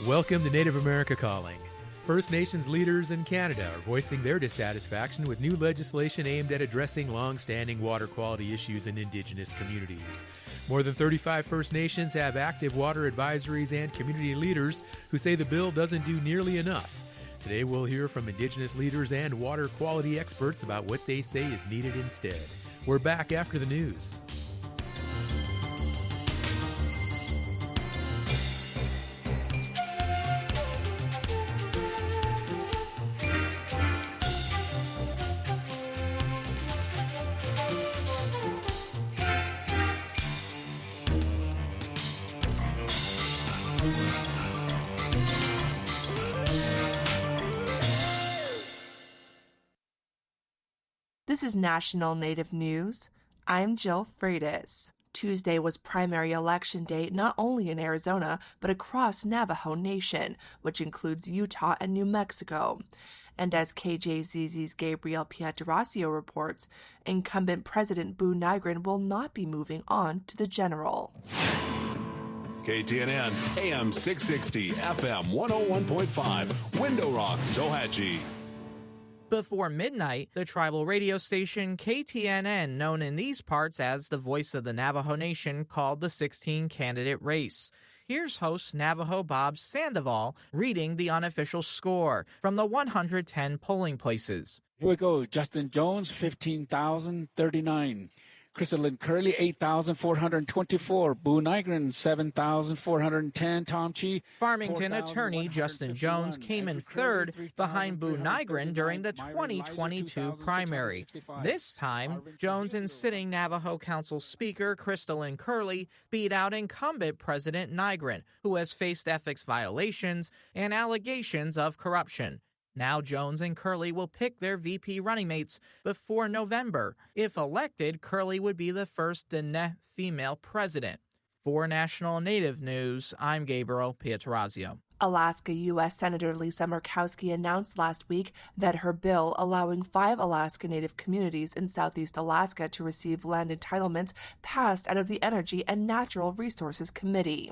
Welcome to Native America Calling. First Nations leaders in Canada are voicing their dissatisfaction with new legislation aimed at addressing long-standing water quality issues in Indigenous communities. More than 35 First Nations have active water advisories and community leaders who say the bill doesn't do nearly enough. Today we'll hear from Indigenous leaders and water quality experts about what they say is needed instead. We're back after the news. This is National Native News. I'm Jill Freitas. Tuesday was primary election day not only in Arizona, but across Navajo Nation, which includes Utah and New Mexico. And as KJZZ's Gabriel Pietrasio reports, incumbent President Boo Nygren will not be moving on to the general. KTNN, AM 660, FM 101.5, Window Rock, Tohatchee. Before midnight, the tribal radio station KTNN, known in these parts as the voice of the Navajo Nation, called the 16-candidate race. Here's host Navajo Bob Sandoval reading the unofficial score from the 110 polling places. Here we go. Justin Jones, 15,039. Crystalline Curley, 8,424. Boo Nygren, 7,410. Tom Chi. Farmington attorney Justin Jones came in third behind Boo Nygren during the 2022 primary. This time, Jones and sitting Navajo Council Speaker Crystalline Curley beat out incumbent President Nygren, who has faced ethics violations and allegations of corruption. Now Jones and Curley will pick their VP running mates before November. If elected, Curley would be the first Diné female president. For National Native News, I'm Gabriel Pietrasio. Alaska U.S. Senator Lisa Murkowski announced last week that her bill allowing 5 Alaska Native communities in southeast Alaska to receive land entitlements passed out of the Energy and Natural Resources Committee.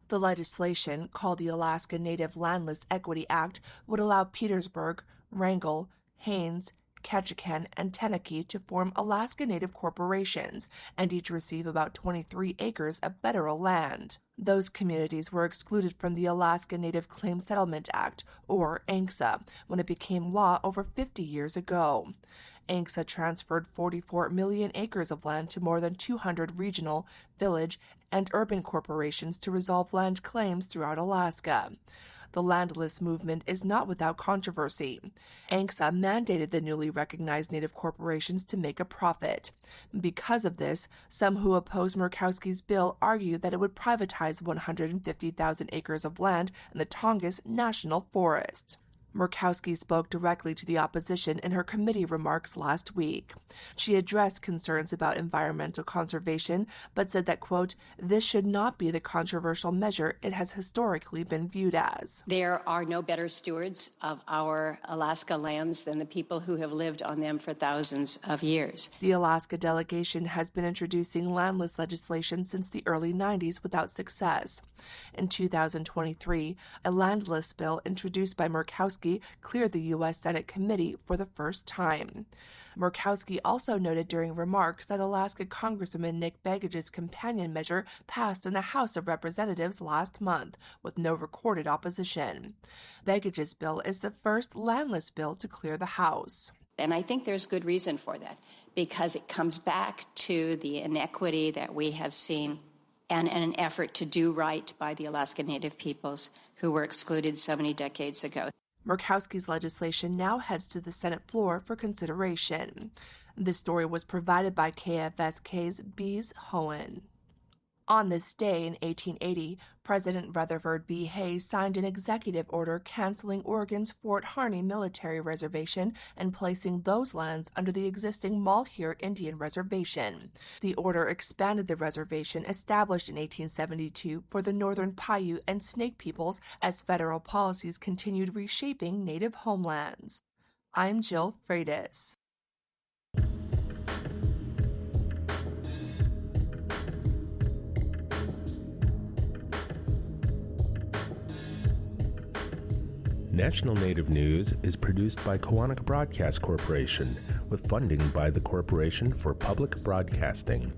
The legislation, called the Alaska Native Landless Equity Act, would allow Petersburg, Wrangell, Haines, Ketchikan, and Tenakee to form Alaska Native corporations and each receive about 23 acres of federal land. Those communities were excluded from the Alaska Native Claims Settlement Act, or ANCSA, when it became law over 50 years ago. ANCSA transferred 44 million acres of land to more than 200 regional, village, and urban corporations to resolve land claims throughout Alaska. The landless movement is not without controversy. ANCSA mandated the newly recognized Native corporations to make a profit. Because of this, some who oppose Murkowski's bill argue that it would privatize 150,000 acres of land in the Tongass National Forest. Murkowski spoke directly to the opposition in her committee remarks last week. She addressed concerns about environmental conservation, but said that, quote, this should not be the controversial measure it has historically been viewed as. There are no better stewards of our Alaska lands than the people who have lived on them for thousands of years. The Alaska delegation has been introducing landless legislation since the early 90s without success. In 2023, a landless bill introduced by Murkowski cleared the U.S. Senate committee for the first time. Murkowski also noted during remarks that Alaska Congressman Nick Begich's companion measure passed in the House of Representatives last month with no recorded opposition. Begich's bill is the first landless bill to clear the House. And I think there's good reason for that, because it comes back to the inequity that we have seen and an effort to do right by the Alaska Native peoples who were excluded so many decades ago. Murkowski's legislation now heads to the Senate floor for consideration. This story was provided by KFSK's Bees Hohen. On this day in 1880, President Rutherford B. Hayes signed an executive order canceling Oregon's Fort Harney military reservation and placing those lands under the existing Malheur Indian Reservation. The order expanded the reservation established in 1872 for the Northern Paiute and Snake peoples as federal policies continued reshaping native homelands. I'm Jill Freitas. National Native News is produced by Koahnic Broadcast Corporation with funding by the Corporation for Public Broadcasting.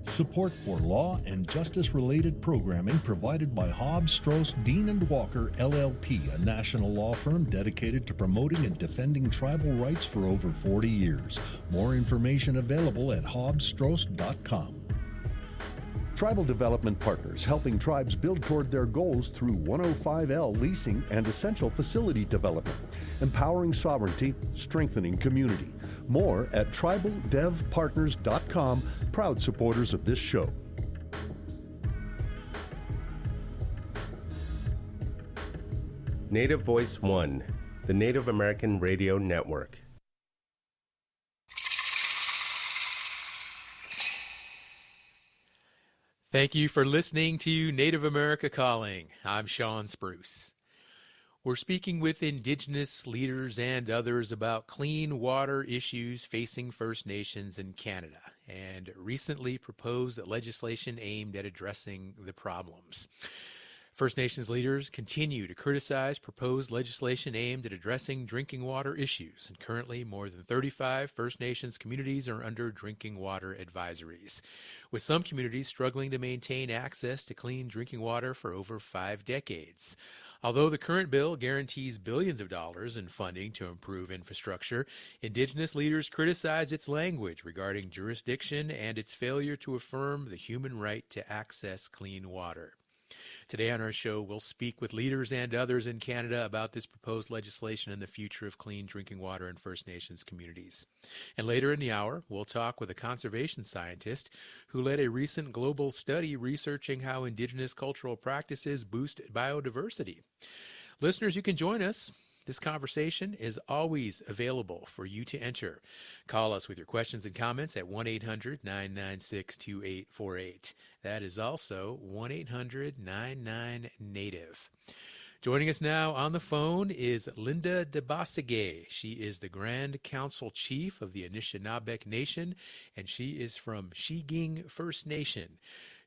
Support for law and justice-related programming provided by Hobbs, Strauss, Dean & Walker, LLP, a national law firm dedicated to promoting and defending tribal rights for over 40 years. More information available at hobbsstrauss.com. Tribal Development Partners, helping tribes build toward their goals through 105L leasing and essential facility development, empowering sovereignty, strengthening community. More at tribaldevpartners.com, proud supporters of this show. Native Voice One, the Native American Radio Network. Thank you for listening to Native America Calling. I'm Sean Spruce. We're speaking with Indigenous leaders and others about clean water issues facing First Nations in Canada and recently proposed legislation aimed at addressing the problems. First Nations leaders continue to criticize proposed legislation aimed at addressing drinking water issues, and currently more than 35 First Nations communities are under drinking water advisories, with some communities struggling to maintain access to clean drinking water for over 5 decades. Although the current bill guarantees billions of dollars in funding to improve infrastructure, Indigenous leaders criticize its language regarding jurisdiction and its failure to affirm the human right to access clean water. Today on our show, we'll speak with leaders and others in Canada about this proposed legislation and the future of clean drinking water in First Nations communities. And later in the hour, we'll talk with a conservation scientist who led a recent global study researching how Indigenous cultural practices boost biodiversity. Listeners, you can join us. This conversation is always available for you to enter. Call us with your questions and comments at 1-800-996-2848. That is also 1-800-99-NATIVE. Joining us now on the phone is Linda DeBasseguet. She is the Grand Council Chief of the Anishinaabe Nation, and she is from Shiging First Nation.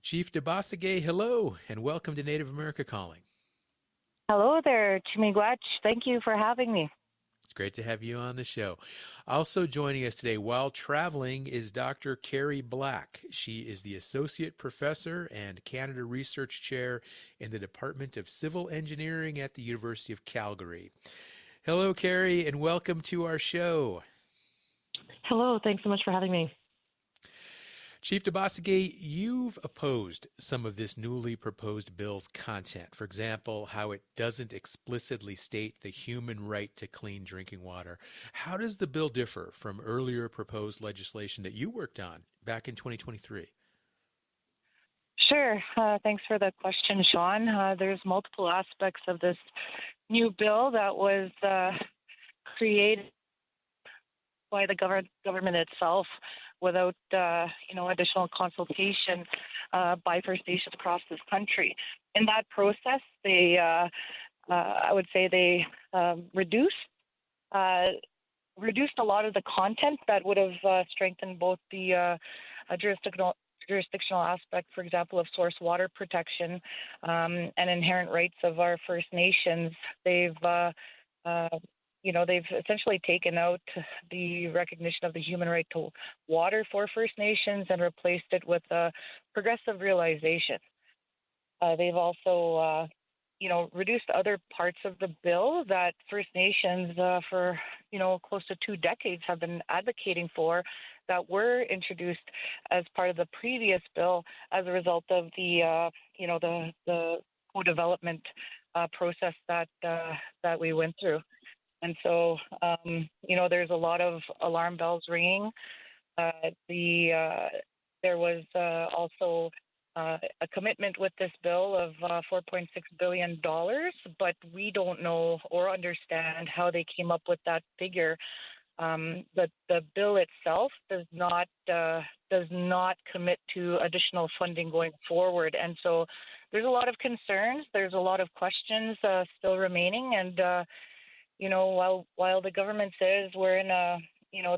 Chief DeBasseguet, hello, and welcome to Native America Calling. Hello there, Chimigwach. Thank you for having me. It's great to have you on the show. Also joining us today while traveling is Dr. Carrie Black. She is the Associate Professor and Canada Research Chair in the Department of Civil Engineering at the University of Calgary. Hello, Carrie, and welcome to our show. Hello. Thanks so much for having me. Chief DeBasseguet, you've opposed some of this newly proposed bill's content. For example, how it doesn't explicitly state the human right to clean drinking water. How does the bill differ from earlier proposed legislation that you worked on back in 2023? Sure. Thanks for the question, Sean. There's multiple aspects of this new bill that was created by the government itself without, additional consultation by First Nations across this country. In that process, they, I would say, they reduced a lot of the content that would have strengthened both the jurisdictional aspect, for example, of source water protection and inherent rights of our First Nations. They've essentially taken out the recognition of the human right to water for First Nations and replaced it with a progressive realization. They've also, reduced other parts of the bill that First Nations for, close to 2 decades have been advocating for, that were introduced as part of the previous bill as a result of the co-development process that we went through. And so, there's a lot of alarm bells ringing. There was also a commitment with this bill of $4.6 billion, but we don't know or understand how they came up with that figure. The bill itself does not commit to additional funding going forward, and so there's a lot of concerns. There's a lot of questions still remaining, and while the government says we're in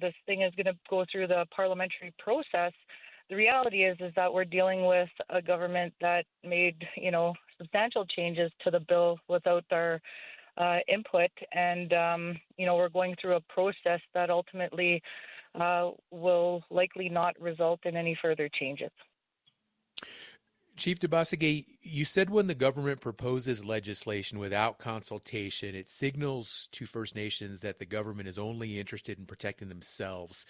this thing is going to go through the parliamentary process, the reality is that we're dealing with a government that made substantial changes to the bill without our input, and we're going through a process that ultimately will likely not result in any further changes. Chief Debasige, you said when the government proposes legislation without consultation, it signals to First Nations that the government is only interested in protecting themselves.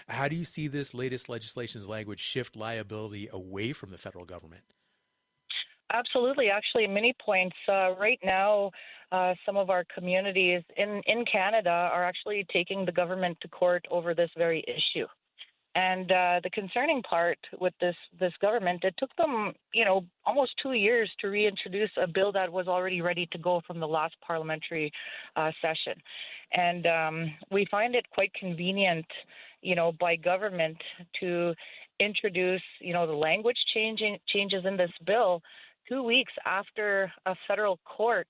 How do you see this latest legislation's language shift liability away from the federal government? Absolutely. Actually, at many points, right now, some of our communities in Canada are actually taking the government to court over this very issue. And the concerning part with this government, it took them, almost 2 years to reintroduce a bill that was already ready to go from the last parliamentary session. And we find it quite convenient, by government to introduce, the language changes in this bill 2 weeks after a federal court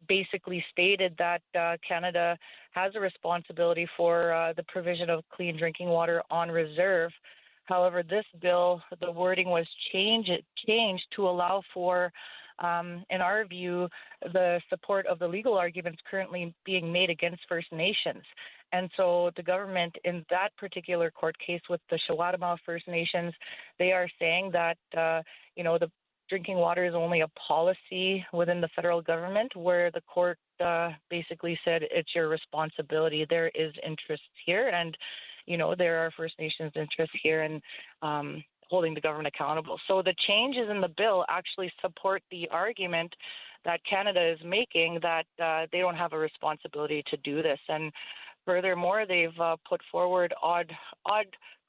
basically stated that Canada has a responsibility for the provision of clean drinking water on reserve. However, this bill, the wording was changed to allow for, in our view, the support of the legal arguments currently being made against First Nations. And so the government in that particular court case with the Shawatamaw First Nations, they are saying that, the drinking water is only a policy within the federal government, where the court basically said it's your responsibility. There is interest here, and there are First Nations interests here in holding the government accountable. So the changes in the bill actually support the argument that Canada is making that they don't have a responsibility to do this. And furthermore, they've put forward odd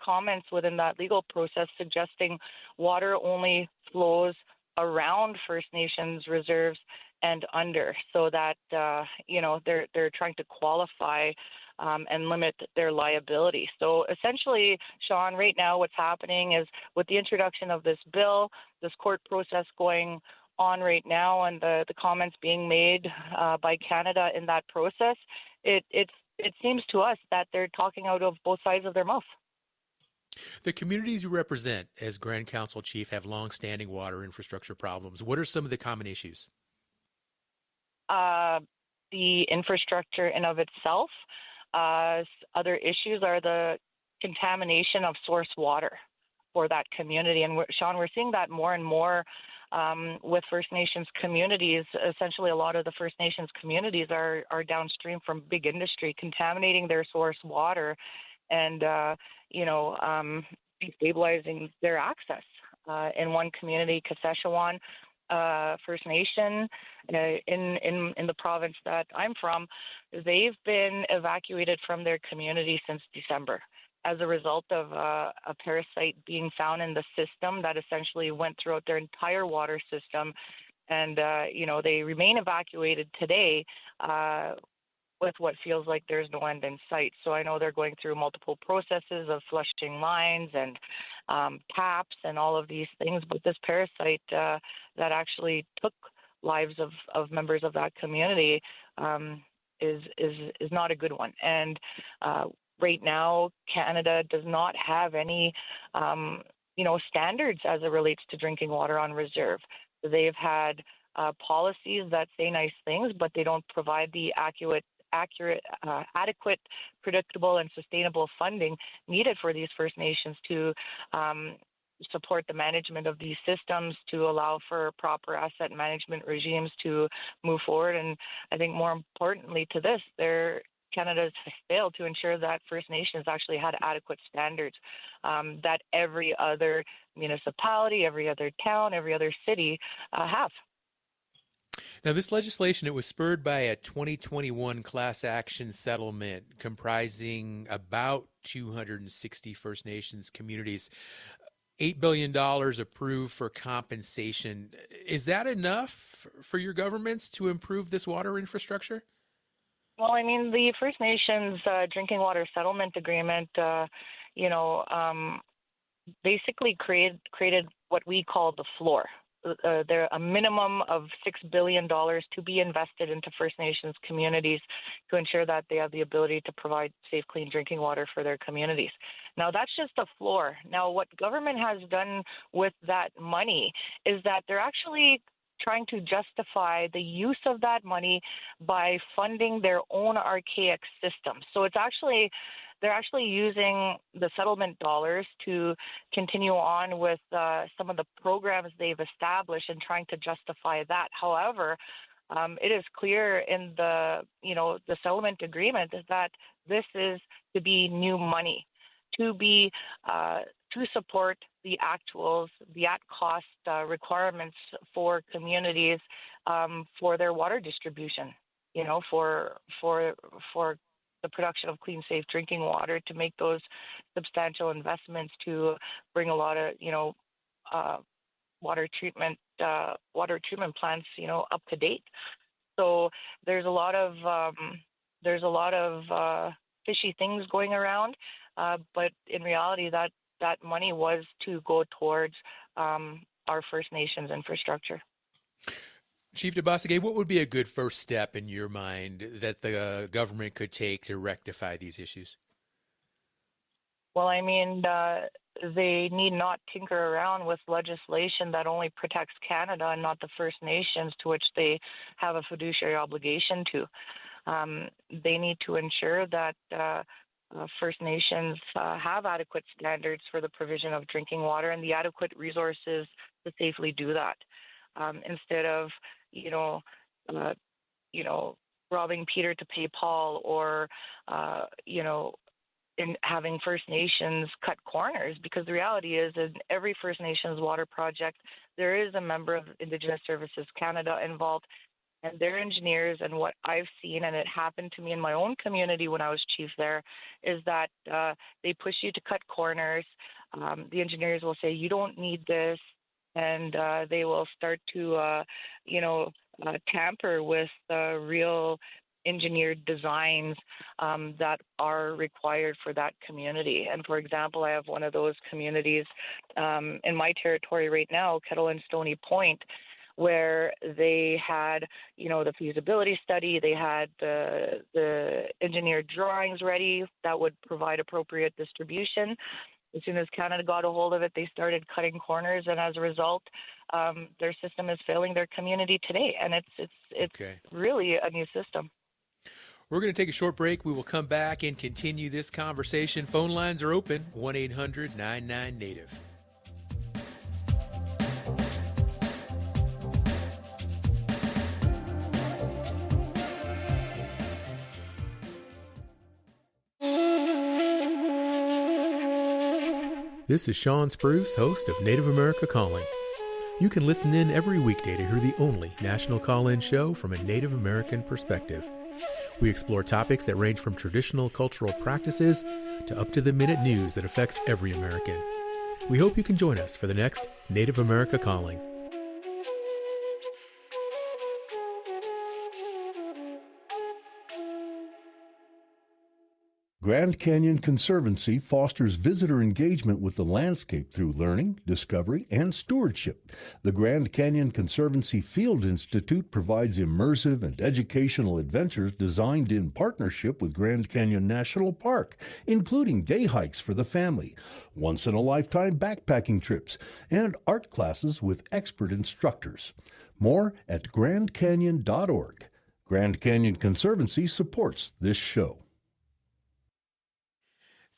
comments within that legal process suggesting water only flows around First Nations reserves and under, so that they're trying to qualify and limit their liability. So essentially, Sean, right now what's happening is with the introduction of this bill, this court process going on right now, and the comments being made by Canada in that process, it seems to us that they're talking out of both sides of their mouth. The communities you represent as Grand Council Chief have long-standing water infrastructure problems. What are some of the common issues? The infrastructure in of itself. Other issues are the contamination of source water for that community. And Sean, we're seeing that more and more with First Nations communities. Essentially, a lot of the First Nations communities are downstream from big industry, contaminating their source water and, destabilizing their access. In one community, Kashechewan First Nation, in the province that I'm from, they've been evacuated from their community since December as a result of a parasite being found in the system that essentially went throughout their entire water system. And, they remain evacuated today with what feels like there's no end in sight. So I know they're going through multiple processes of flushing lines and taps and all of these things. But this parasite that actually took lives of members of that community is not a good one. And right now, Canada does not have any, standards as it relates to drinking water on reserve. They've had policies that say nice things, but they don't provide the adequate, predictable, and sustainable funding needed for these First Nations to support the management of these systems, to allow for proper asset management regimes to move forward. And I think more importantly to this, Canada has failed to ensure that First Nations actually had adequate standards that every other municipality, every other town, every other city have. Now, this legislation, it was spurred by a 2021 class action settlement comprising about 260 First Nations communities. $8 billion approved for compensation. Is that enough for your governments to improve this water infrastructure? Well, I mean, the First Nations Drinking Water Settlement Agreement, basically created what we call the floor. There a minimum of $6 billion to be invested into First Nations communities to ensure that they have the ability to provide safe, clean drinking water for their communities. Now, that's just a floor. Now, what government has done with that money is that they're actually trying to justify the use of that money by funding their own archaic system. So they're actually using the settlement dollars to continue on with some of the programs they've established and trying to justify that. However, it is clear in the settlement agreement that this is to be new money, to support the actuals, the at-cost requirements for communities for their water distribution. For the production of clean, safe drinking water, to make those substantial investments to bring a lot of water treatment plants up to date. So there's a lot of fishy things going around, but in reality that money was to go towards our First Nations infrastructure. Chief DeBossegay, what would be a good first step in your mind that the government could take to rectify these issues? Well, I mean, they need not tinker around with legislation that only protects Canada and not the First Nations, to which they have a fiduciary obligation to. They need to ensure that First Nations have adequate standards for the provision of drinking water and the adequate resources to safely do that. Instead of, robbing Peter to pay Paul, or, in having First Nations cut corners, because the reality is in every First Nations water project, there is a member of Indigenous Services Canada involved, and their engineers, and what I've seen, and it happened to me in my own community when I was chief there, is that they push you to cut corners. The engineers will say, you don't need this, and they will start to, tamper with real engineered designs that are required for that community. And for example, I have one of those communities in my territory right now, Kettle and Stony Point, where they had, the feasibility study, they had the engineered drawings ready that would provide appropriate distribution. As soon as Canada got a hold of it, they started cutting corners, and as a result, their system is failing their community today, and it's really a new system. We're going to take a short break. We will come back and continue this conversation. Phone lines are open, 1-800-99-NATIVE. This is Sean Spruce, host of Native America Calling. You can listen in every weekday to hear the only national call-in show from a Native American perspective. We explore topics that range from traditional cultural practices to up-to-the-minute news that affects every American. We hope you can join us for the next Native America Calling. Grand Canyon Conservancy fosters visitor engagement with the landscape through learning, discovery, and stewardship. The Grand Canyon Conservancy Field Institute provides immersive and educational adventures designed in partnership with Grand Canyon National Park, including day hikes for the family, once-in-a-lifetime backpacking trips, and art classes with expert instructors. More at grandcanyon.org. Grand Canyon Conservancy supports this show.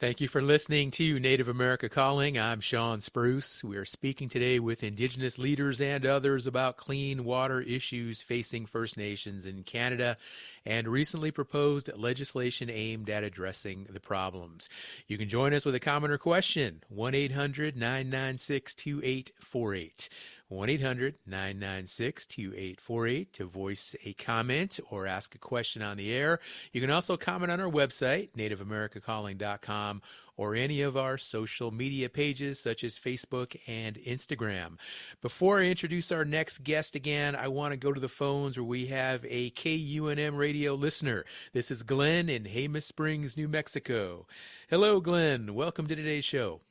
Thank you for listening to Native America Calling. I'm Sean Spruce. We are speaking today with Indigenous leaders and others about clean water issues facing First Nations in Canada and recently proposed legislation aimed at addressing the problems. You can join us with a comment or question, 1-800-996-2848. 1-800-996-2848 to voice a comment or ask a question on the air. You can also comment on our website, nativeamericacalling.com, or any of our social media pages such as Facebook and Instagram. Before I introduce our next guest again, I want to go to the phones where we have a KUNM radio listener. This is Glenn in Jemez Springs, New Mexico. Hello, Glenn. Welcome to today's show.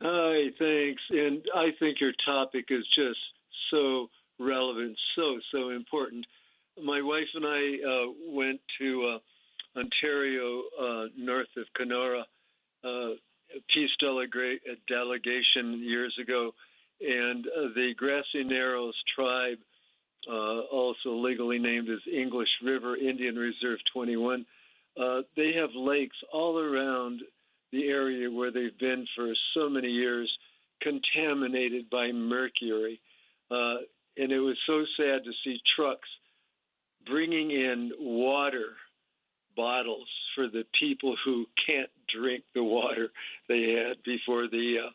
Hi, thanks. And I think your topic is just so relevant, so important. My wife and I went to Ontario, north of Kenora, peace delegation years ago, and the Grassy Narrows tribe also legally named as English River Indian Reserve 21. They have lakes all around the area where they've been for so many years, contaminated by mercury. And it was so sad to see trucks bringing in water bottles for the people who can't drink the water they had before the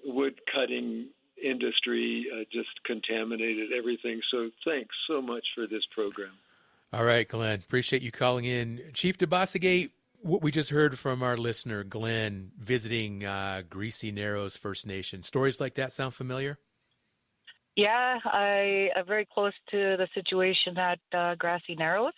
wood cutting industry just contaminated everything. So thanks so much for this program. All right, Glenn, appreciate you calling in. Chief DeBossegay, what we just heard from our listener, Glenn, visiting Greasy Narrows First Nation. Stories like that sound familiar? Yeah, I am very close to the situation at Grassy Narrows.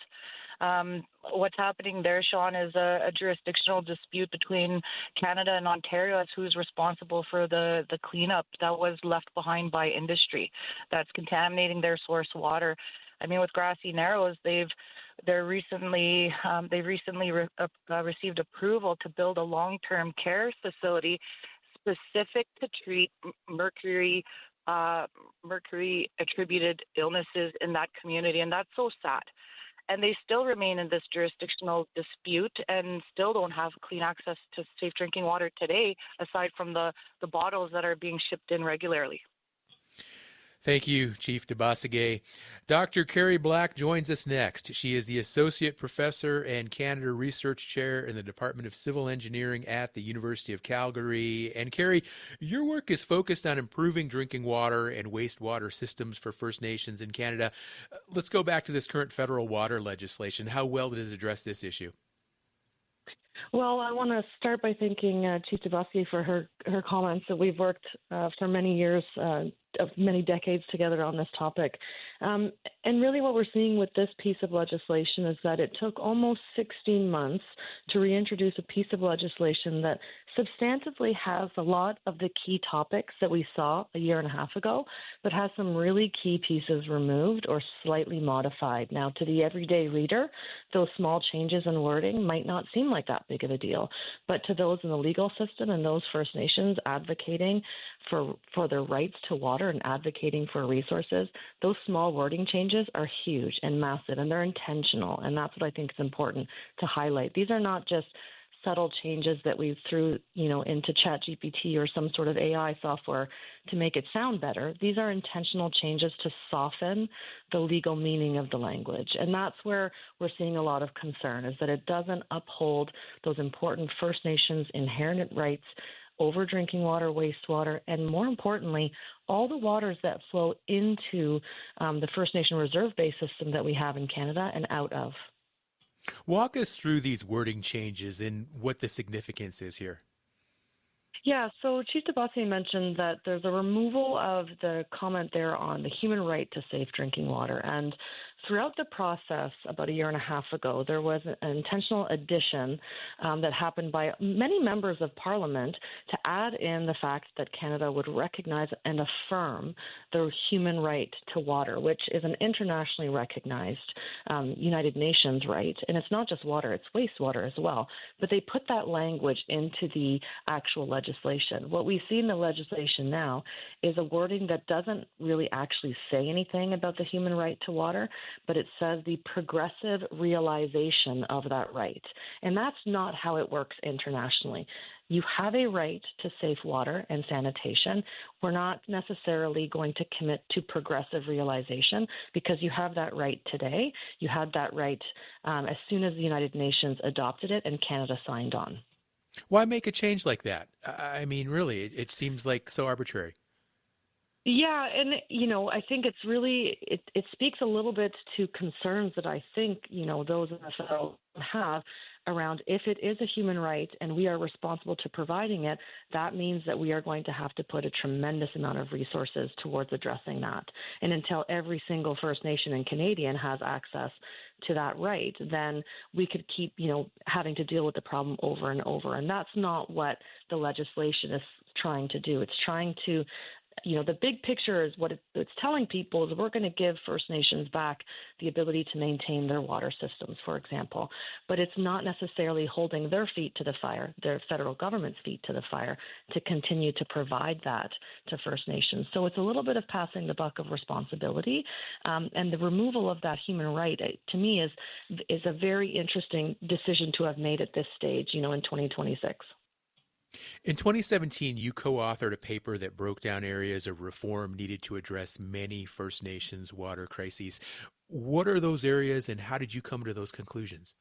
What's happening there, Sean, is a jurisdictional dispute between Canada and Ontario as who's responsible for the cleanup that was left behind by industry that's contaminating their source water. I mean, with Grassy Narrows, they've recently received approval to build a long-term care facility specific to treat mercury attributed illnesses in that community, and that's so sad. And they still remain in this jurisdictional dispute and still don't have clean access to safe drinking water today, aside from the bottles that are being shipped in regularly. Thank you, Chief DeBossegay. Dr. Carrie Black joins us next. She is the Associate Professor and Canada Research Chair in the Department of Civil Engineering at the University of Calgary. And Carrie, your work is focused on improving drinking water and wastewater systems for First Nations in Canada. Let's go back to this current federal water legislation. How well does it address this issue? Well, I want to start by thanking Chief DeBossegay for her comments. That we've worked for many years, of many decades together on this topic. And really what we're seeing with this piece of legislation is that it took almost 16 months to reintroduce a piece of legislation that substantively has a lot of the key topics that we saw a year and a half ago, but has some really key pieces removed or slightly modified. Now, to the everyday reader, those small changes in wording might not seem like that big of a deal, but to those in the legal system and those First Nations advocating for their rights to water and advocating for resources, those small wording changes are huge and massive, and they're intentional, and that's what I think is important to highlight. These are not just subtle changes that we threw, into ChatGPT or some sort of AI software to make it sound better. These are intentional changes to soften the legal meaning of the language, and that's where we're seeing a lot of concern, is that it doesn't uphold those important First Nations inherent rights over drinking water, wastewater, and more importantly, all the waters that flow into the First Nation reserve-based system that we have in Canada and out of. Walk us through these wording changes and what the significance is here. Yeah, so Chief DeBossegay mentioned that there's a removal of the comment there on the human right to safe drinking water. And throughout the process, about a year and a half ago, there was an intentional addition that happened by many members of Parliament to add in the fact that Canada would recognize and affirm the human right to water, which is an internationally recognized United Nations right. And it's not just water, it's wastewater as well. But they put that language into the actual legislation. What we see in the legislation now is a wording that doesn't really actually say anything about the human right to water, but it says the progressive realization of that right. And that's not how it works internationally. You have a right to safe water and sanitation. We're not necessarily going to commit to progressive realization because you have that right today. You had that right as soon as the United Nations adopted it and Canada signed on. Why make a change like that? I mean, really, it seems like so arbitrary. Yeah, and, I think it's really, it speaks a little bit to concerns that I think, those in the federal have around if it is a human right and we are responsible to providing it, that means that we are going to have to put a tremendous amount of resources towards addressing that. And until every single First Nation and Canadian has access to that right, then we could keep, having to deal with the problem over and over. And that's not what the legislation is trying to do. It's trying to the big picture is what it's telling people is we're going to give First Nations back the ability to maintain their water systems, for example. But it's not necessarily holding their feet to the fire, their federal government's feet to the fire, to continue to provide that to First Nations. So it's a little bit of passing the buck of responsibility. And the removal of that human right, to me, is a very interesting decision to have made at this stage, in 2026. In 2017, you co-authored a paper that broke down areas of reform needed to address many First Nations water crises. What are those areas, and how did you come to those conclusions?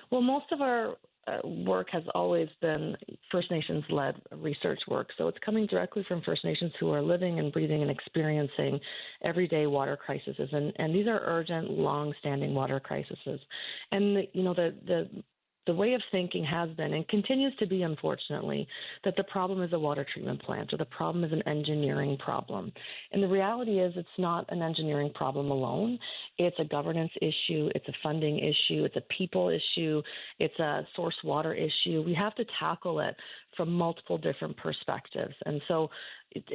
Well, most of our work has always been First Nations-led research work. So it's coming directly from First Nations who are living and breathing and experiencing everyday water crises. And these are urgent, long-standing water crises. And, the way of thinking has been and continues to be, unfortunately, that the problem is a water treatment plant or the problem is an engineering problem. And the reality is it's not an engineering problem alone. It's a governance issue. It's a funding issue. It's a people issue. It's a source water issue. We have to tackle it from multiple different perspectives. And so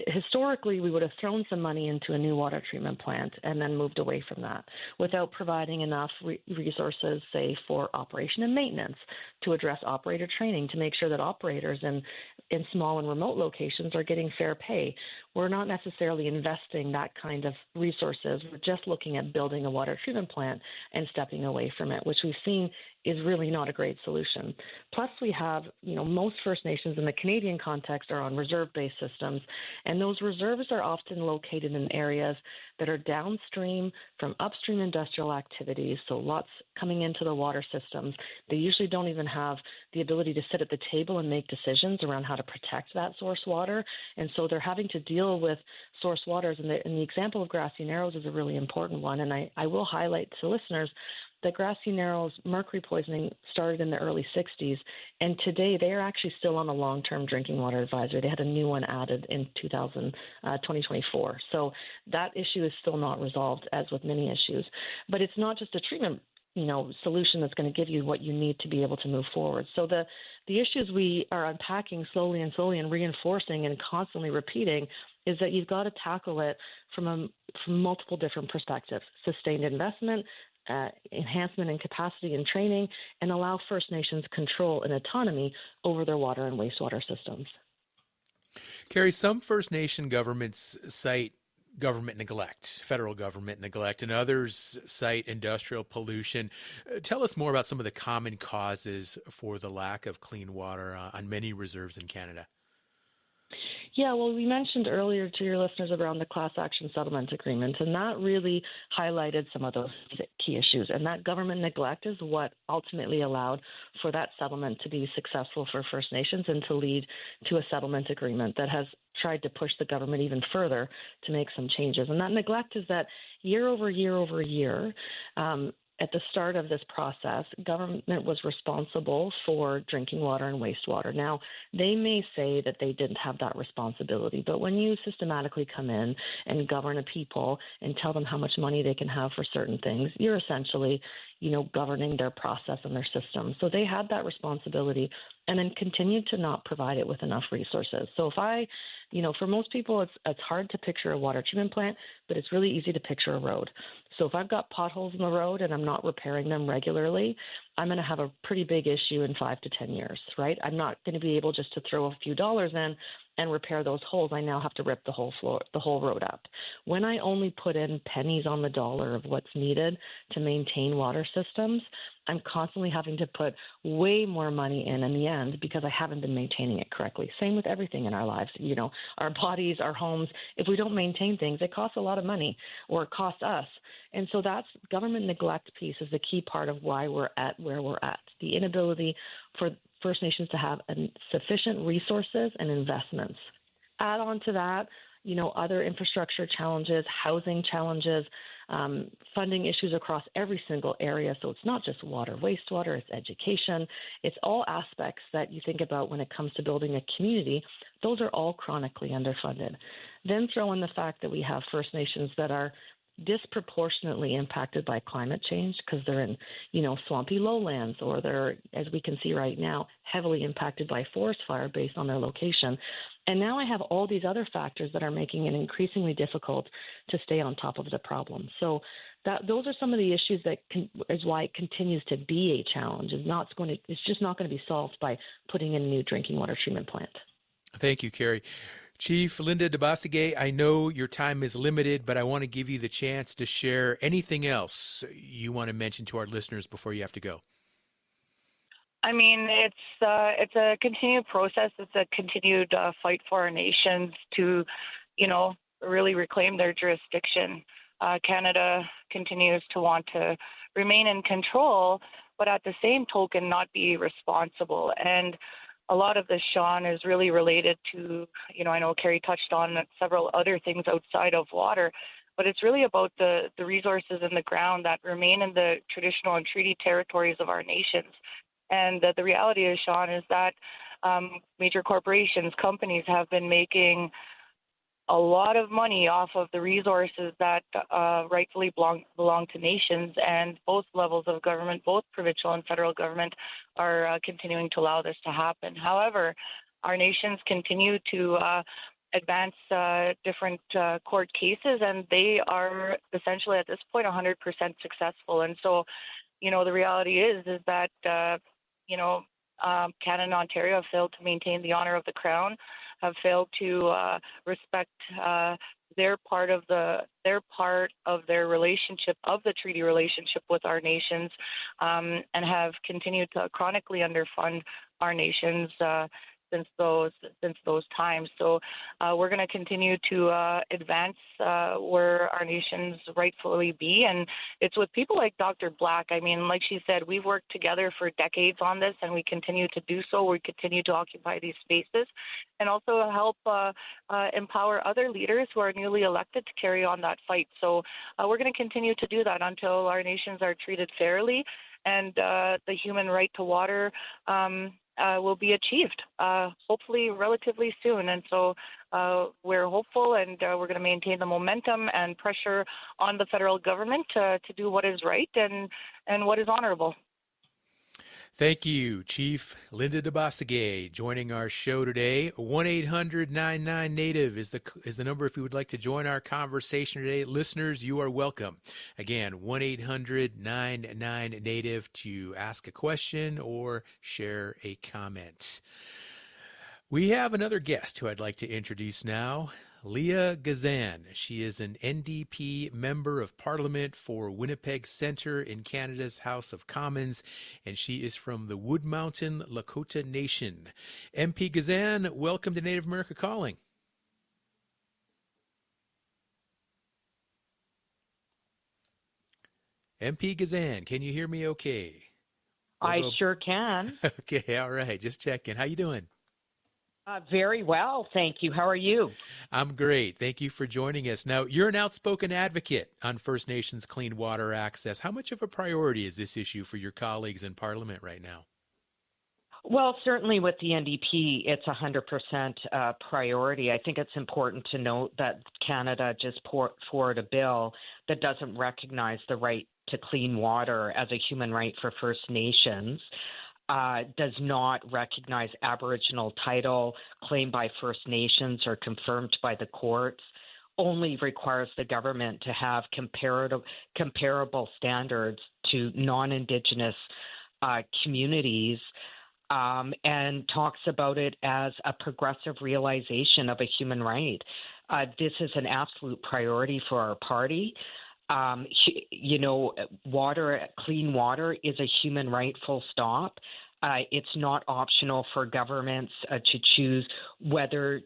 historically, we would have thrown some money into a new water treatment plant and then moved away from that without providing enough resources, say, for operation and maintenance, to address operator training, to make sure that operators in small and remote locations are getting fair pay. We're not necessarily investing that kind of resources. We're just looking at building a water treatment plant and stepping away from it, which we've seen is really not a great solution. Plus, we have, most First Nations in the Canadian context are on reserve-based systems, and those reserves are often located in areas that are downstream from upstream industrial activities, so lots coming into the water systems. They usually don't even have the ability to sit at the table and make decisions around how to protect that source water, and so they're having to deal with source waters. And the example of Grassy Narrows is a really important one, and I will highlight to listeners that Grassy Narrows mercury poisoning started in the early 60s, and today they are actually still on a long-term drinking water advisory. They had a new one added in 2024. So that issue is still not resolved, as with many issues. But it's not just a treatment solution that's going to give you what you need to be able to move forward. So the issues we are unpacking slowly and reinforcing and constantly repeating is that you've got to tackle it from multiple different perspectives: sustained investment, enhancement in capacity and training, and allow First Nations control and autonomy over their water and wastewater systems. Carrie, some First Nation governments cite government neglect, federal government neglect, and others cite industrial pollution. Tell us more about some of the common causes for the lack of clean water on many reserves in Canada. Yeah, well, we mentioned earlier to your listeners around the class action settlement agreement, and that really highlighted some of those key issues. And that government neglect is what ultimately allowed for that settlement to be successful for First Nations and to lead to a settlement agreement that has tried to push the government even further to make some changes. And that neglect is that year over year, at the start of this process, government was responsible for drinking water and wastewater. Now, they may say that they didn't have that responsibility, but when you systematically come in and govern a people and tell them how much money they can have for certain things, you're essentially, governing their process and their system. So they had that responsibility and then continued to not provide it with enough resources. So for most people, it's hard to picture a water treatment plant, but it's really easy to picture a road. So if I've got potholes in the road and I'm not repairing them regularly, I'm going to have a pretty big issue in 5 to 10 years, right? I'm not going to be able just to throw a few dollars in and repair those holes. I now have to rip the whole road up. When I only put in pennies on the dollar of what's needed to maintain water systems, I'm constantly having to put way more money in the end because I haven't been maintaining it correctly. Same with everything in our lives, our bodies, our homes. If we don't maintain things, it costs a lot of money, or it costs us. And so that's government neglect piece is the key part of why we're at where we're at. The inability for First Nations to have sufficient resources and investments. Add on to that, other infrastructure challenges, housing challenges, funding issues across every single area. So it's not just water, wastewater, it's education. It's all aspects that you think about when it comes to building a community. Those are all chronically underfunded. Then throw in the fact that we have First Nations that are disproportionately impacted by climate change because they're in, swampy lowlands, or they're, as we can see right now, heavily impacted by forest fire based on their location. And now I have all these other factors that are making it increasingly difficult to stay on top of the problem. So those are some of the issues that is why it continues to be a challenge. It's just not going to be solved by putting in a new drinking water treatment plant. Thank you, Carrie. Chief Linda DeBasseguet, I know your time is limited, but I want to give you the chance to share anything else you want to mention to our listeners before you have to go. I mean, it's a continued process. It's a continued fight for our nations to, really reclaim their jurisdiction. Canada continues to want to remain in control, but at the same token, not be responsible. And a lot of this, Sean, is really related to, I know Carrie touched on several other things outside of water, but it's really about the resources in the ground that remain in the traditional and treaty territories of our nations. And the reality is, Sean, is that major corporations, companies have been making a lot of money off of the resources that rightfully belong to nations, and both levels of government, both provincial and federal government, are continuing to allow this to happen. However, our nations continue to advance different court cases, and they are essentially at this point 100% successful. And so, the reality is that Canada and Ontario have failed to maintain the honor of the Crown, have failed to respect their part of their relationship, of the treaty relationship with our nations, and have continued to chronically underfund our nations since those times. So we're going to continue to advance where our nations rightfully be, and it's with people like Dr. Black. I mean, like she said, we've worked together for decades on this, and we continue to do so. We continue to occupy these spaces, and also help empower other leaders who are newly elected to carry on that fight. So we're going to continue to do that until our nations are treated fairly, and the human right to water will be achieved, hopefully relatively soon. And so we're hopeful, and we're going to maintain the momentum and pressure on the federal government to do what is right and what is honorable. Thank you, Chief Linda DeBasseguet, joining our show today. 1-800-99-NATIVE is the number if you would like to join our conversation today. Listeners, you are welcome. Again, 1-800-99-NATIVE to ask a question or share a comment. We have another guest who I'd like to introduce now. Leah Gazan. She is an NDP Member of Parliament for Winnipeg Centre in Canada's House of Commons, and she is from the Wood Mountain Lakota Nation. MP Gazan, welcome to Native America Calling. MP Gazan, can you hear me okay? I sure can. Okay, all right. Just checking. How you doing? Very well, thank you. How are you? I'm great. Thank you for joining us. Now, you're an outspoken advocate on First Nations clean water access. How much of a priority is this issue for your colleagues in Parliament right now? Well, certainly with the NDP, it's 100% priority. I think it's important to note that Canada just put forward a bill that doesn't recognize the right to clean water as a human right for First Nations. Does not recognize Aboriginal title claimed by First Nations or confirmed by the courts, only requires the government to have comparable standards to non-Indigenous communities, and talks about it as a progressive realization of a human right. This is an absolute priority for our party. Clean water is a human right, full stop. It's not optional for governments to choose whether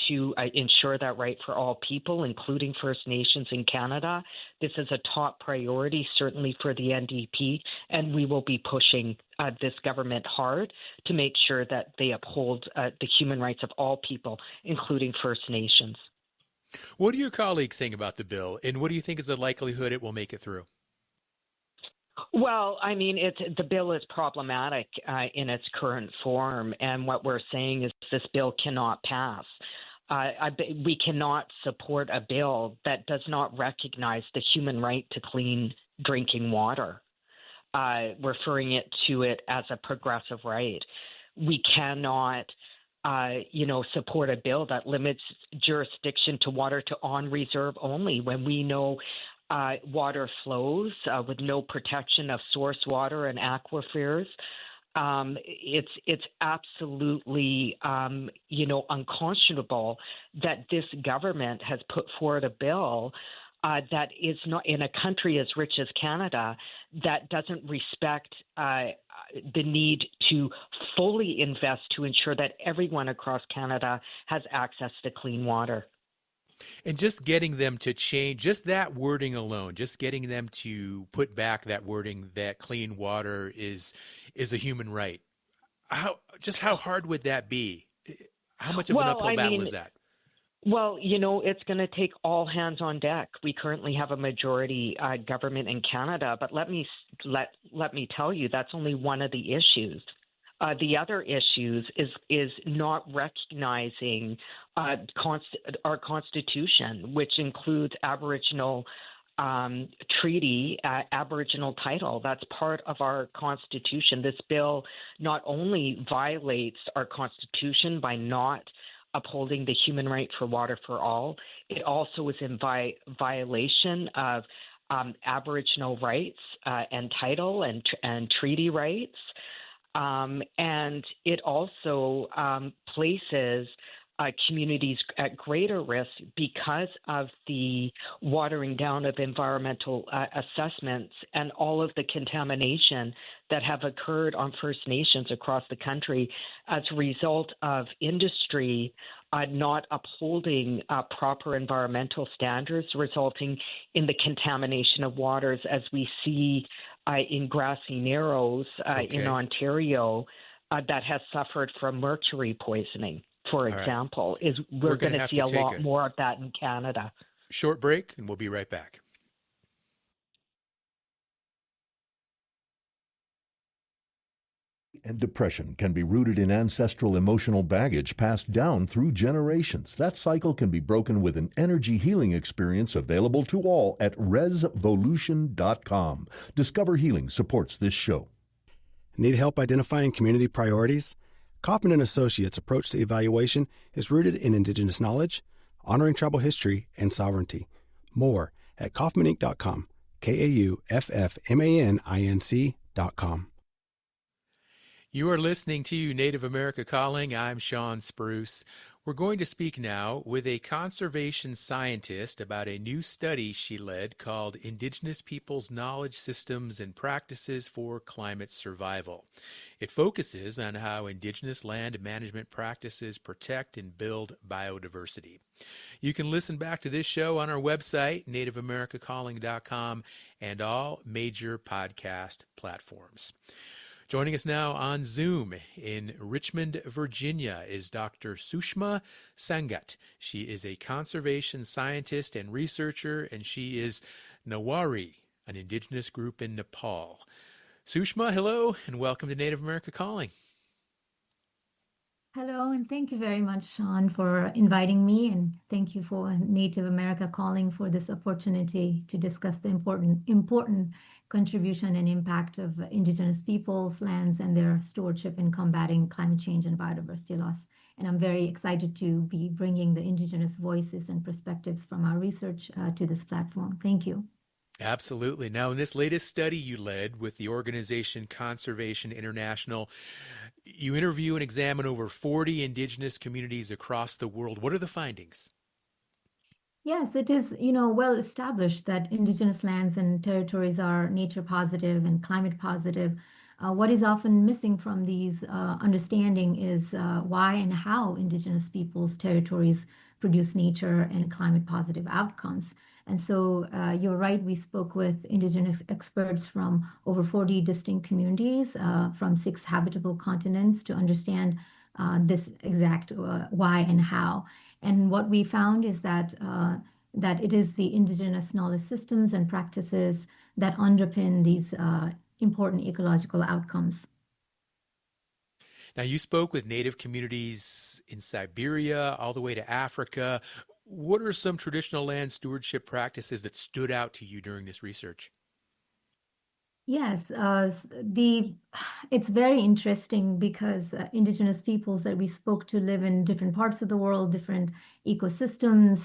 to ensure that right for all people, including First Nations in Canada. This is a top priority, certainly for the NDP, and we will be pushing this government hard to make sure that they uphold the human rights of all people, including First Nations. What are your colleagues saying about the bill, and what do you think is the likelihood it will make it through? Well, I mean, the bill is problematic in its current form, and what we're saying is this bill cannot pass. We cannot support a bill that does not recognize the human right to clean drinking water, referring to it as a progressive right. We cannot support a bill that limits jurisdiction to water to on reserve only when we know water flows with no protection of source water and aquifers. It's absolutely, unconscionable that this government has put forward a bill that is not in a country as rich as Canada that doesn't respect the need to fully invest to ensure that everyone across Canada has access to clean water. And just getting them to change, just that wording alone, just getting them to put back that wording that clean water is a human right. How hard would that be? How much of an uphill battle is that? Well, it's going to take all hands on deck. We currently have a majority government in Canada, but let me tell you, that's only one of the issues. The other issues is not recognizing our Constitution, which includes Aboriginal treaty, Aboriginal title. That's part of our Constitution. This bill not only violates our Constitution by not upholding the human right for water for all, it also is in violation of Aboriginal rights and title and treaty rights. And it also places communities at greater risk because of the watering down of environmental assessments and all of the contamination that have occurred on First Nations across the country as a result of industry not upholding proper environmental standards, resulting in the contamination of waters as we see in Grassy Narrows in Ontario that has suffered from mercury poisoning. For example, we're going to see a lot more of that in Canada. Short break, and we'll be right back. And depression can be rooted in ancestral emotional baggage passed down through generations. That cycle can be broken with an energy healing experience available to all at resvolution.com. Discover Healing supports this show. Need help identifying community priorities? Kaufman & Associates' approach to evaluation is rooted in Indigenous knowledge, honoring tribal history, and sovereignty. More at kaufmaninc.com, KAUFFMANINC.com. You are listening to Native America Calling. I'm Sean Spruce. We're going to speak now with a conservation scientist about a new study she led called Indigenous Peoples' Knowledge Systems and Practices for Climate Survival. It focuses on how Indigenous land management practices protect and build biodiversity. You can listen back to this show on our website, nativeamericacalling.com, and all major podcast platforms. Joining us now on Zoom in Richmond, Virginia, is Dr. Sushma Sangat. She is a conservation scientist and researcher, and she is Nawari, an indigenous group in Nepal. Sushma, hello, and welcome to Native America Calling. Hello, and thank you very much, Sean, for inviting me, and thank you for Native America Calling for this opportunity to discuss the important contribution and impact of Indigenous peoples, lands, and their stewardship in combating climate change and biodiversity loss. And I'm very excited to be bringing the Indigenous voices and perspectives from our research to this platform. Thank you. Absolutely. Now, in this latest study you led with the organization Conservation International, you interview and examine over 40 Indigenous communities across the world. What are the findings? Yes, it is, well established that Indigenous lands and territories are nature positive and climate positive. What is often missing from these understanding is why and how Indigenous peoples' territories produce nature and climate positive outcomes. And so you're right, we spoke with Indigenous experts from over 40 distinct communities from 6 habitable continents to understand this exact why and how. And what we found is that it is the Indigenous knowledge systems and practices that underpin these important ecological outcomes. Now, you spoke with Native communities in Siberia all the way to Africa. What are some traditional land stewardship practices that stood out to you during this research? Yes, it's very interesting because indigenous peoples that we spoke to live in different parts of the world, different ecosystems,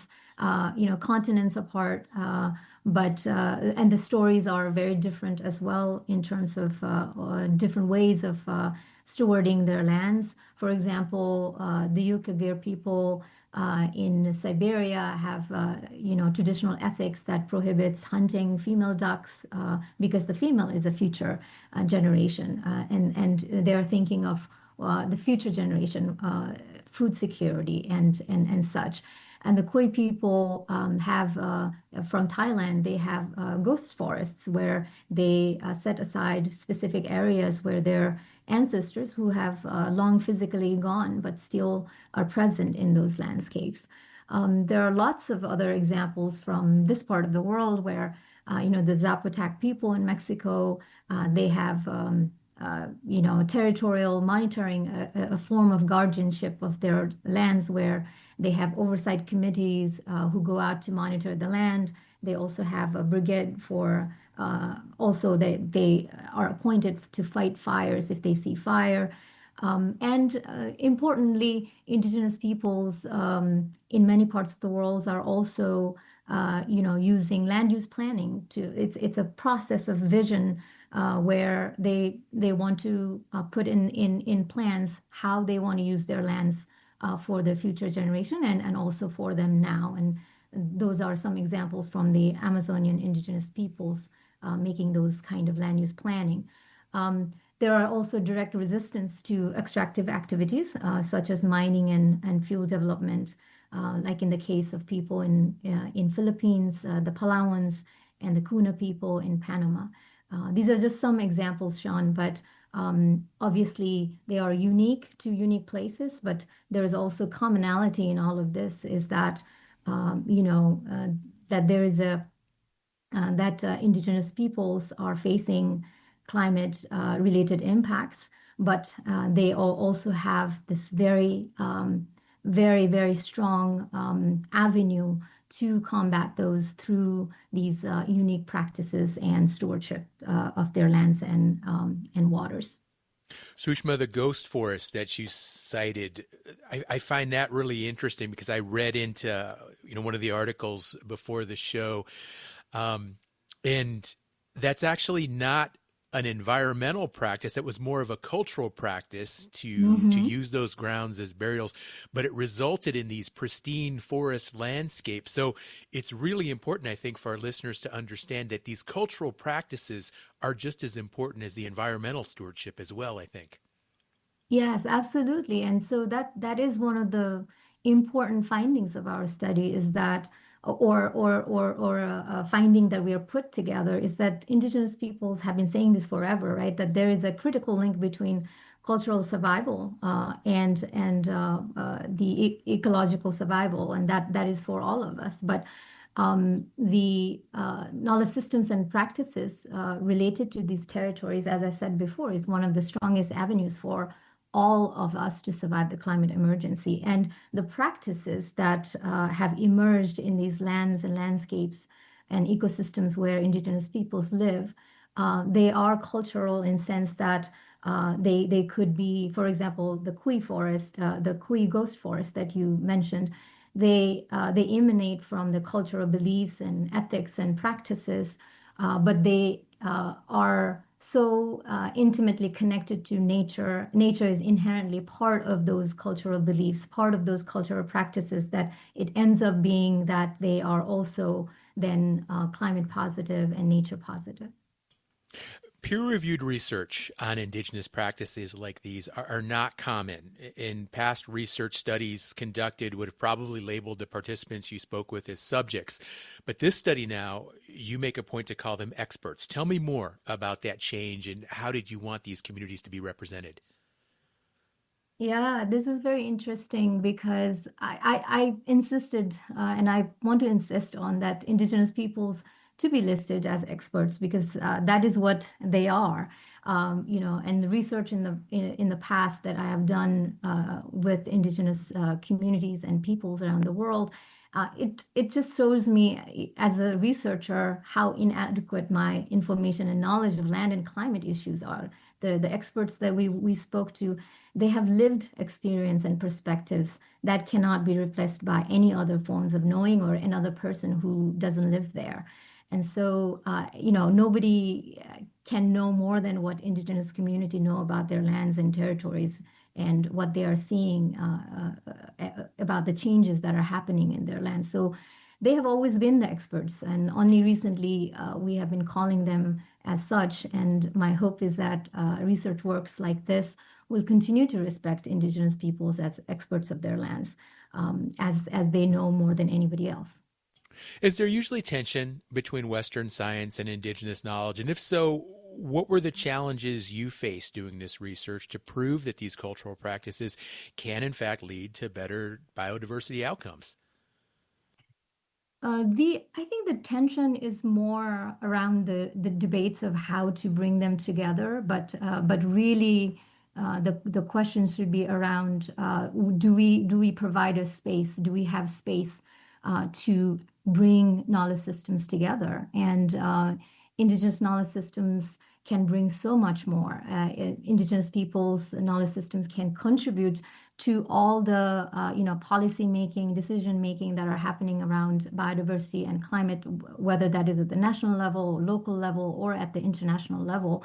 continents apart. But and the stories are very different as well in terms of different ways of stewarding their lands. For example, the Yukagir people in Siberia have, traditional ethics that prohibits hunting female ducks because the female is a future generation, and they're thinking of the future generation, food security and such. And the Khoi people have, from Thailand, they have ghost forests where they set aside specific areas where their ancestors who have long physically gone but still are present in those landscapes. There are lots of other examples from this part of the world where, the Zapotec people in Mexico, they have, territorial monitoring, a form of guardianship of their lands where they have oversight committees who go out to monitor the land. They also have a brigade for, also they are appointed to fight fires if they see fire. And importantly, indigenous peoples in many parts of the world are also, using land use planning to. It's a process of vision where they want to put in plans how they want to use their lands for the future generation and also for them now. And those are some examples from the Amazonian indigenous peoples making those kind of land use planning. There are also direct resistance to extractive activities, such as mining and fuel development, like in the case of people in Philippines, the Palawans, and the Kuna people in Panama. These are just some examples, Sean, but obviously they are unique to unique places, but there is also commonality in all of this is that, that there is that indigenous peoples are facing climate related impacts, but they also have this very, very strong avenue to combat those through these unique practices and stewardship of their lands and waters. Sushma, the ghost forest that you cited, I find that really interesting because I read into one of the articles before the show, and that's actually not an environmental practice. It was more of a cultural practice to use those grounds as burials, but it resulted in these pristine forest landscapes. So it's really important, I think, for our listeners to understand that these cultural practices are just as important as the environmental stewardship as well, I think. Yes, absolutely. And so that is one of the important findings of our study is that, or a finding that we are put together is that indigenous peoples have been saying this forever, right? That there is a critical link between cultural survival and the ecological survival, and that is for all of us. But the knowledge systems and practices related to these territories, as I said before, is one of the strongest avenues for all of us to survive the climate emergency. And the practices that have emerged in these lands and landscapes and ecosystems where indigenous peoples live, they are cultural in sense that they could be, for example, the Kui forest, the Kui ghost forest that you mentioned. They emanate from the cultural beliefs and ethics and practices, but they are so intimately connected to nature. Nature is inherently part of those cultural beliefs, part of those cultural practices, that it ends up being that they are also then climate positive and nature positive. Peer-reviewed research on indigenous practices like these are not common. In past research studies conducted would have probably labeled the participants you spoke with as subjects. But this study now, you make a point to call them experts. Tell me more about that change and how did you want these communities to be represented? Yeah, this is very interesting because I insisted, and I want to insist on that indigenous peoples to be listed as experts because that is what they are. And the research in the past that I have done with indigenous communities and peoples around the world It just shows me as a researcher how inadequate my information and knowledge of land and climate issues are. The experts that we spoke to, they have lived experience and perspectives that cannot be replaced by any other forms of knowing or another person who doesn't live there. And so, nobody can know more than what indigenous community know about their lands and territories and what they are seeing about the changes that are happening in their land. So they have always been the experts, and only recently we have been calling them as such. And my hope is that research works like this will continue to respect indigenous peoples as experts of their lands, as they know more than anybody else. Is there usually tension between Western science and indigenous knowledge? And if so, what were the challenges you faced doing this research to prove that these cultural practices can, in fact, lead to better biodiversity outcomes? I think the tension is more around the debates of how to bring them together, but really the question should be around do we provide a space? Do we have space to bring knowledge systems together? And indigenous knowledge systems can bring so much more. Indigenous peoples' knowledge systems can contribute to all the policy making, decision making that are happening around biodiversity and climate, whether that is at the national level, local level, or at the international level.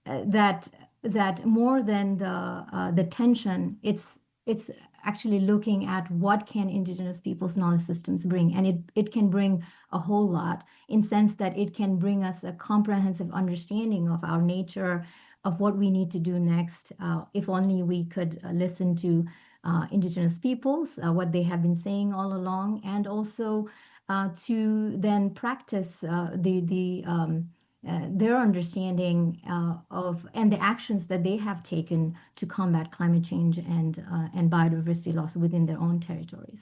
That more than the tension, it's actually looking at what can indigenous people's knowledge systems bring, and it can bring a whole lot, in sense that it can bring us a comprehensive understanding of our nature, of what we need to do next. If only we could listen to indigenous peoples, what they have been saying all along, and also to then practice their understanding of and the actions that they have taken to combat climate change and biodiversity loss within their own territories.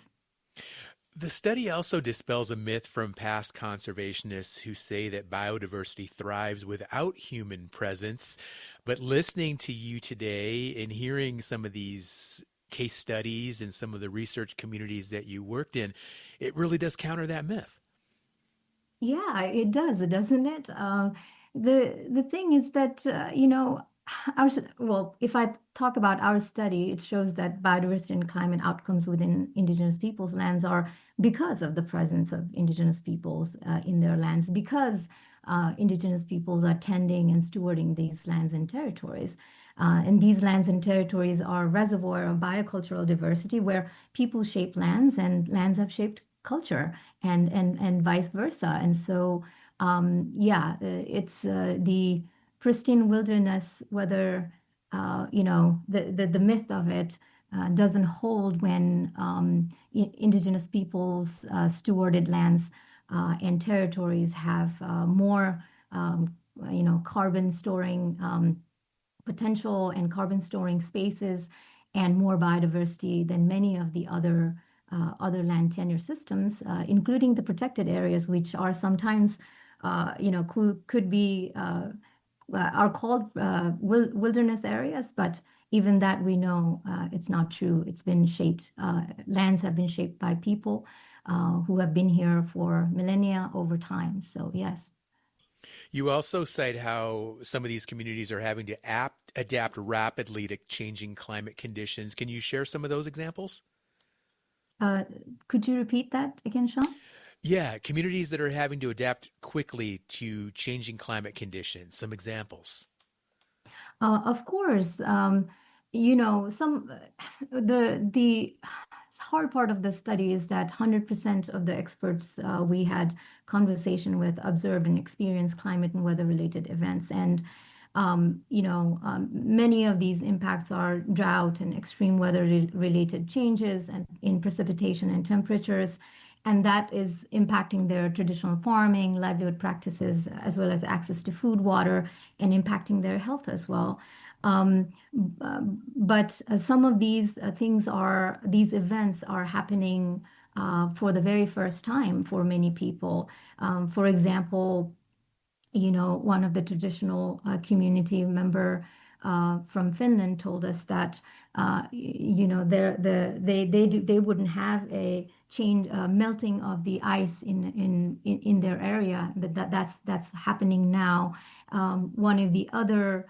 The study also dispels a myth from past conservationists who say that biodiversity thrives without human presence. But listening to you today and hearing some of these case studies and some of the research communities that you worked in, it really does counter that myth. Yeah, it does, doesn't it? The thing is that if I talk about our study, it shows that biodiversity and climate outcomes within indigenous peoples' lands are because of the presence of indigenous peoples in their lands, because indigenous peoples are tending and stewarding these lands and territories. And these lands and territories are a reservoir of biocultural diversity where people shape lands and lands have shaped culture and vice versa. And so, it's the pristine wilderness, whether, the myth of it doesn't hold when indigenous peoples' stewarded lands and territories have more, carbon storing potential and carbon storing spaces and more biodiversity than many of the other land tenure systems, including the protected areas, which are sometimes, could be are called wilderness areas, but even that we know it's not true. It's been shaped. Lands have been shaped by people who have been here for millennia over time. So yes. You also cite how some of these communities are having to adapt rapidly to changing climate conditions. Can you share some of those examples? Could you repeat that again, Sean? Yeah, communities that are having to adapt quickly to changing climate conditions. Some examples. Of course, the hard part of the study is that 100% of the experts we had conversation with observed and experienced climate and weather-related events, and many of these impacts are drought and extreme weather-related changes and in precipitation and temperatures, and that is impacting their traditional farming, livelihood practices, as well as access to food, water, and impacting their health as well. But some of these these events are happening for the very first time for many people. For example, one of the traditional community member from Finland told us that they wouldn't have a change melting of the ice in their area. That's happening now. One of the other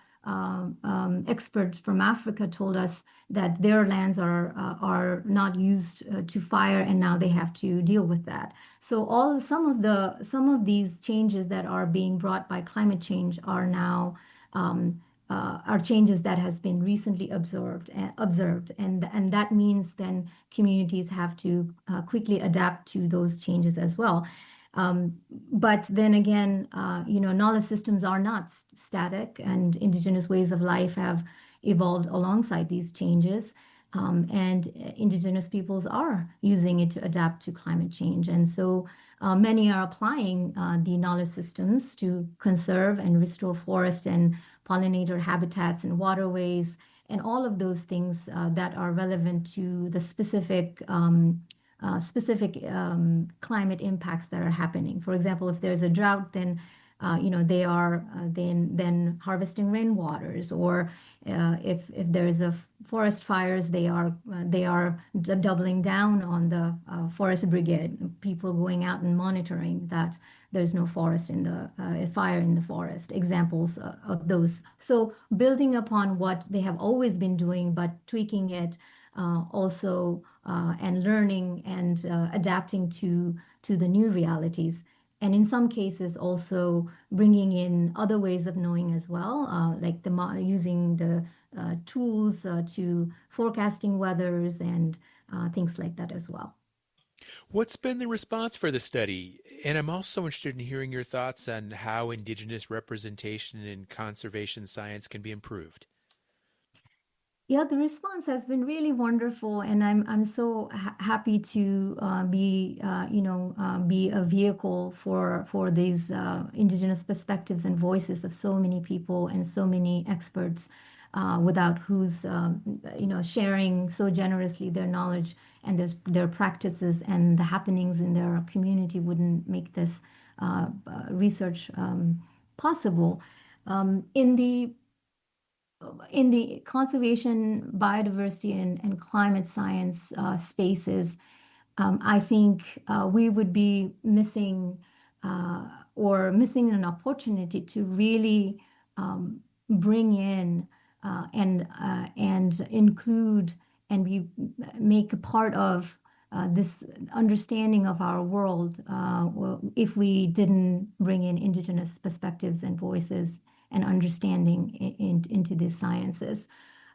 experts from Africa told us that their lands are not used to fire, and now they have to deal with that. So some of these changes that are being brought by climate change are now are changes that has been recently observed, and that means then communities have to quickly adapt to those changes as well. But then again, knowledge systems are not static, and indigenous ways of life have evolved alongside these changes. And indigenous peoples are using it to adapt to climate change. And so many are applying the knowledge systems to conserve and restore forest and pollinator habitats and waterways and all of those things that are relevant to the specific climate impacts that are happening. For example, if there's a drought, then they are then harvesting rainwaters, or if there is a forest fires, they are doubling down on the forest brigade, people going out and monitoring that there's no forest in the fire in the forest. Examples of those. So building upon what they have always been doing, but tweaking it also and learning and adapting to the new realities. And in some cases, also bringing in other ways of knowing as well, like using the tools to forecasting weathers and things like that as well. What's been the response for the study? And I'm also interested in hearing your thoughts on how Indigenous representation in conservation science can be improved. Yeah, the response has been really wonderful, and I'm so happy to be a vehicle for these indigenous perspectives and voices of so many people and so many experts, without whose sharing so generously their knowledge and their practices and the happenings in their community wouldn't make this research possible. In the conservation, biodiversity, and climate science spaces, I think we would be missing an opportunity to really bring in and include and make a part of this understanding of our world if we didn't bring in indigenous perspectives and voices and understanding into these sciences.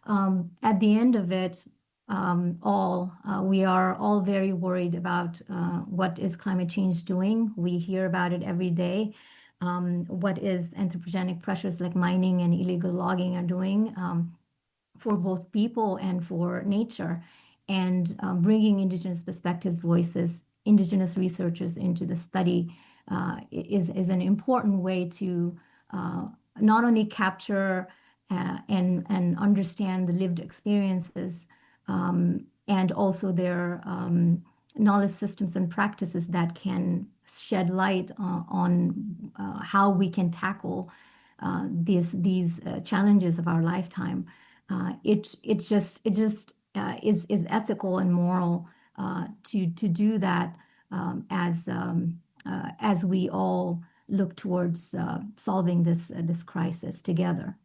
At the end of it, we are all very worried about what is climate change doing. We hear about it every day. What is anthropogenic pressures like mining and illegal logging are doing for both people and for nature. And bringing indigenous perspectives, voices, indigenous researchers into the study is an important way to not only capture and understand the lived experiences and also their knowledge systems and practices that can shed light on how we can tackle these challenges of our lifetime. It just is ethical and moral to do that as we all look towards solving this crisis together.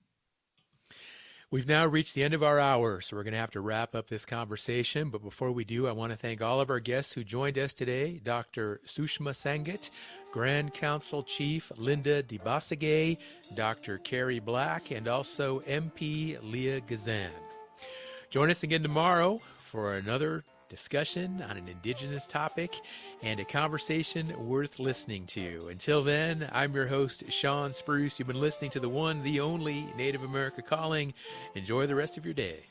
We've now reached the end of our hour, so we're going to have to wrap up this conversation. But before we do, I want to thank all of our guests who joined us today. Dr. Sushma Sangat, Grand Council Chief Linda DeBasagay, Dr. Carrie Black, and also MP Leah Gazan. Join us again tomorrow for another discussion on an Indigenous topic and a conversation worth listening to. Until then, I'm your host, Sean Spruce. You've been listening to the one, the only Native America Calling. Enjoy the rest of your day.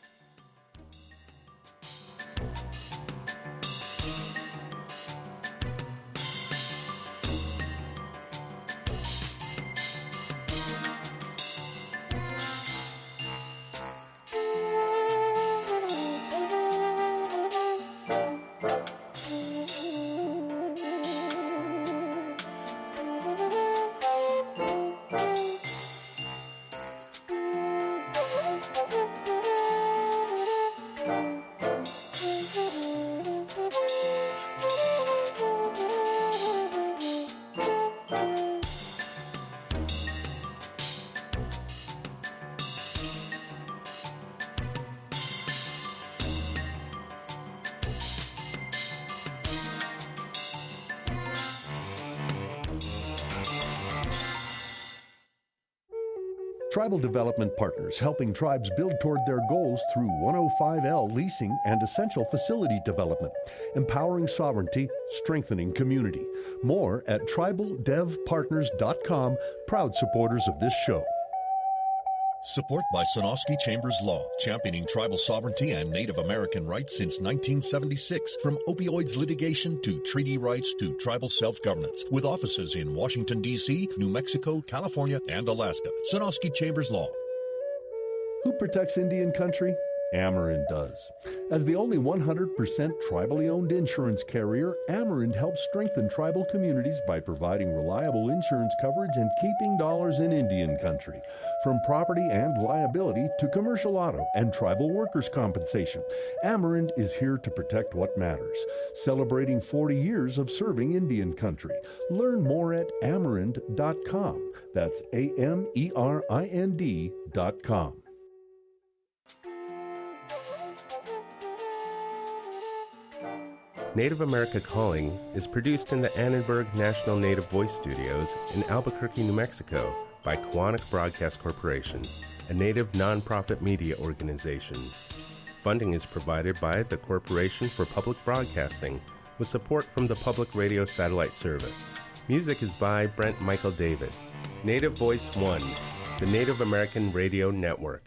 Tribal Development Partners, helping tribes build toward their goals through 105L leasing and essential facility development. Empowering sovereignty, strengthening community. More at tribaldevpartners.com, proud supporters of this show. Support by Sonosky Chambers Law, championing tribal sovereignty and Native American rights since 1976. From opioids litigation to treaty rights to tribal self-governance. With offices in Washington, D.C., New Mexico, California, and Alaska. Sonosky Chambers Law. Who protects Indian country? Amerind does. As the only 100% tribally owned insurance carrier, Amerind helps strengthen tribal communities by providing reliable insurance coverage and keeping dollars in Indian country. From property and liability to commercial auto and tribal workers' compensation, Amerind is here to protect what matters. Celebrating 40 years of serving Indian country. Learn more at amerind.com. That's AMERIND.com. Native America Calling is produced in the Annenberg National Native Voice Studios in Albuquerque, New Mexico by Koahnic Broadcast Corporation, a Native nonprofit media organization. Funding is provided by the Corporation for Public Broadcasting with support from the Public Radio Satellite Service. Music is by Brent Michael Davids. Native Voice One, the Native American Radio Network.